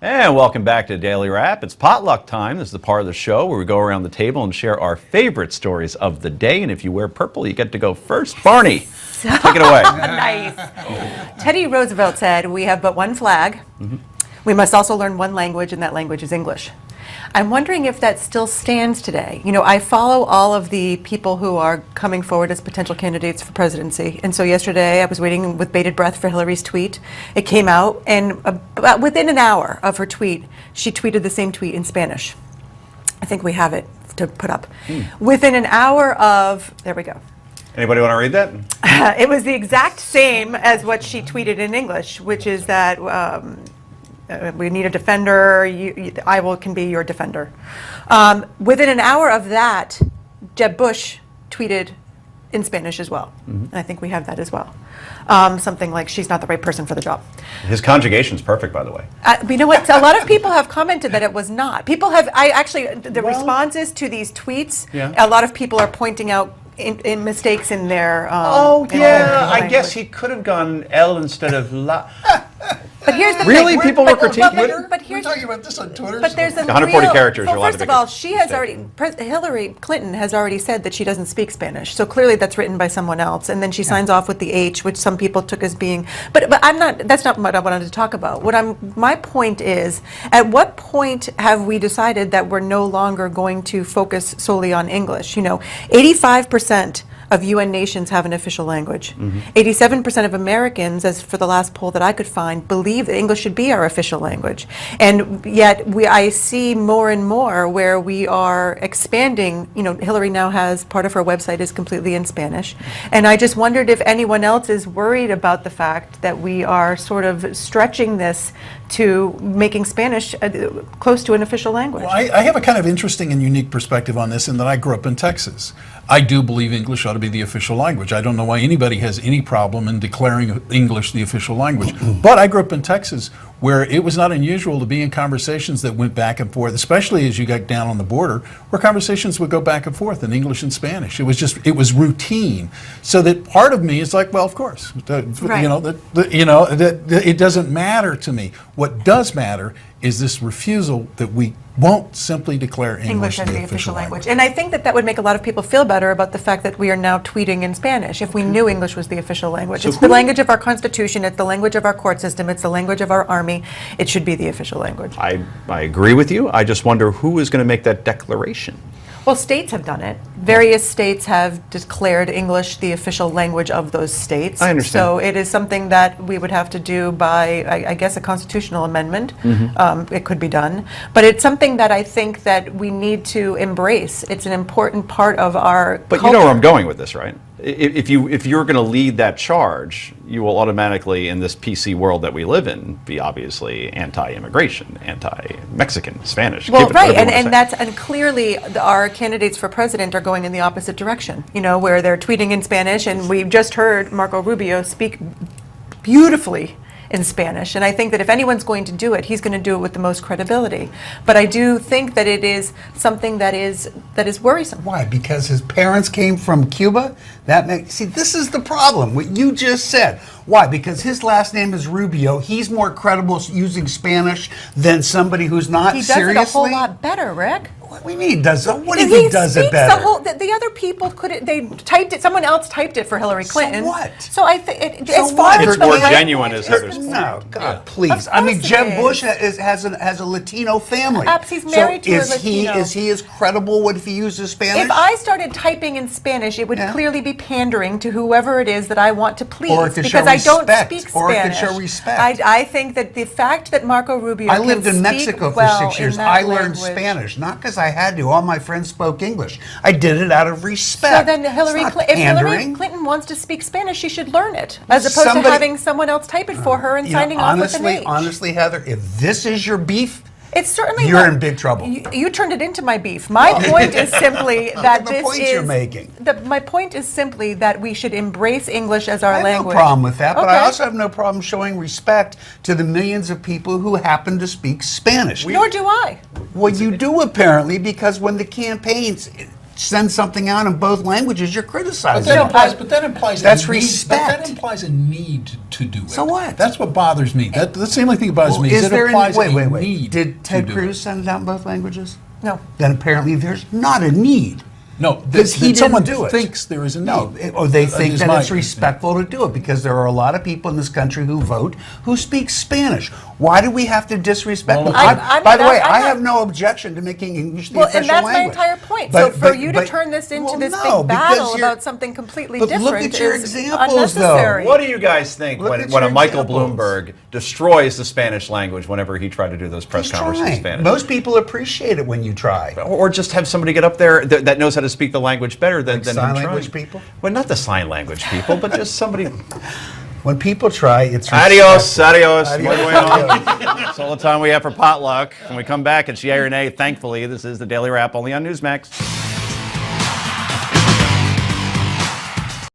And welcome back to Daily Wrap. It's Potluck time. This is the part of the show where we go around the table and share our favorite stories of the day. And if you wear purple, you get to go first. Barney, take it away. Nice. Teddy Roosevelt said, "We have but one flag. We must also learn one language, and that language is English." I'm wondering if that still stands today. You know, I follow all of the people who are coming forward as potential candidates for presidency. And so yesterday I was waiting with bated breath for Hillary's tweet. It came out, and about within an hour of her tweet, she tweeted the same tweet in Spanish. I think we have it to put up. Within an hour of, there we go. Anybody want to read that? It was the exact same as what she tweeted in English, which is that we need a defender. Can be your defender. Within an hour of that, Jeb Bush tweeted in Spanish as well. And I think we have that as well. Something like, "She's not the right person for the job." His conjugation's perfect, by the way. But you know what? A lot of people have commented that it was not. People have, the responses to these tweets, a lot of people are pointing out in mistakes in their I guess he could have gone L instead of La. But here's the really, thing. people were critiquing. But we're talking about this on Twitter. But there's 140 characters. Well, first of all, she has already. Hillary Clinton has already said that she doesn't speak Spanish. So clearly, that's written by someone else. And then she signs off with the H, which some people took as being. But I'm not. That's not what I wanted to talk about. My point is, at what point have we decided that we're no longer going to focus solely on English? You know, 85% of UN nations have an official language. 87% of Americans, as for the last poll that I could find, believe that English should be our official language. And yet I see more and more where we are expanding. You know, Hillary now has part of her website is completely in Spanish. And I just wondered if anyone else is worried about the fact that we are sort of stretching this to making Spanish close to an official language. Well, I have a kind of interesting and unique perspective on this in that I grew up in Texas. I do believe English ought to be the official language. I don't know why anybody has any problem in declaring English the official language. But I grew up in Texas where it was not unusual to be in conversations that went back and forth, especially as you got down on the border, where conversations would go back and forth in English and Spanish. It was routine. So that part of me is like, well, of course, Right. it doesn't matter to me. What does matter is this refusal that we won't simply declare English as the official language. And I think that would make a lot of people feel better about the fact that we are now tweeting in Spanish if we knew English was the official language. So it's the language of our Constitution, it's the language of our court system, it's the language of our army. It should be the official language. I agree with you. I just wonder who is going to make that declaration. Well, states have done it. Various states have declared English the official language of those states. I understand. So it is something that we would have to do by, I guess, a constitutional amendment. It could be done. But it's something that I think that we need to embrace. It's an important part of our But culture. you know where I'm going with this, right? If you're going to lead that charge, you will automatically, in this PC world that we live in, be obviously anti-immigration, anti-Mexican, Spanish. Well, right, and clearly our candidates for president are going in the opposite direction. You know, where they're tweeting in Spanish, and we've just heard Marco Rubio speak beautifully in Spanish, and I think that if anyone's going to do it, he's going to do it with the most credibility. But I do think that it is something that is worrisome. Why? Because his parents came from Cuba? See, this is the problem, what you just said. Why? Because his last name is Rubio. He's more credible using Spanish than somebody who's not. He does seriously? it a whole lot better, Rick. What do you mean he does it? What do you think does it better? The other people they typed it. Someone else typed it for Hillary Clinton. So what? So I think So as far what? as It's the more right- genuine as Heather's point. No, God, Yeah. please. Of I mean, course it Jeb is. Bush has a Latino family. Perhaps he's married to a is Latino. Is he as credible if he uses Spanish? If I started typing in Spanish, it would clearly be pandering to whoever it is that I want to please, Or it could show because I don't respect. speak Spanish. Or it could show respect. I think that the fact that Marco Rubio I lived can in speak Mexico for well 6 years. in that I learned language. Spanish, not because I had to. All my friends spoke English. I did it out of respect. So then if Hillary pandering. Clinton wants to speak Spanish, she should learn it, as opposed to Somebody- having someone else type it for her and signing off with an H. Honestly, Heather, if this is your beef, It's certainly you're not- in big trouble. You turned it into my beef. My point is simply that the this point is you're making. My point is simply that we should embrace English as our I have language. no problem with that, but I Okay. also have no problem showing respect to the millions of people who happen to speak Spanish. Nor do I. Well, you do apparently, because when the campaigns, send something out in both languages, you're But criticizing. that it. implies, but that implies That's a need, respect. But that implies a need to do it. So what? That's what bothers me. That's the only thing that bothers me. Is Is it there implies wait, a wait, wait. need Did Ted to do Cruz it. send it out in both languages? No. Then apparently there's not a need. No, Because he didn't someone do it. thinks there is a need. No, or they think is that my it's respectful to do it because there are a lot of people in this country who vote who speak Spanish. Why do we have to disrespect Well, them? I'm By the not- way, I'm I not- have no objection to making English the Well, official and that's my language. entire point. But- so for but- you to but- turn this into well, this no, big because battle you're- about something completely but different look at your is examples, though. unnecessary. What do you guys think Look when, at when a your Michael examples. Bloomberg destroys the Spanish language whenever he tried to do those press He's conferences in trying. Spanish? Most people appreciate it when you try. Or just have somebody get up there that knows how to speak the language better than Like him sign trying. language people? Well, not the sign language people, but just somebody. When people try, it's Adios, respectful. adios. Adios. Muy bueno. That's all the time we have for Potluck. When we come back, it's yay or nay. Thankfully, this is the Daily Wrap only on Newsmax.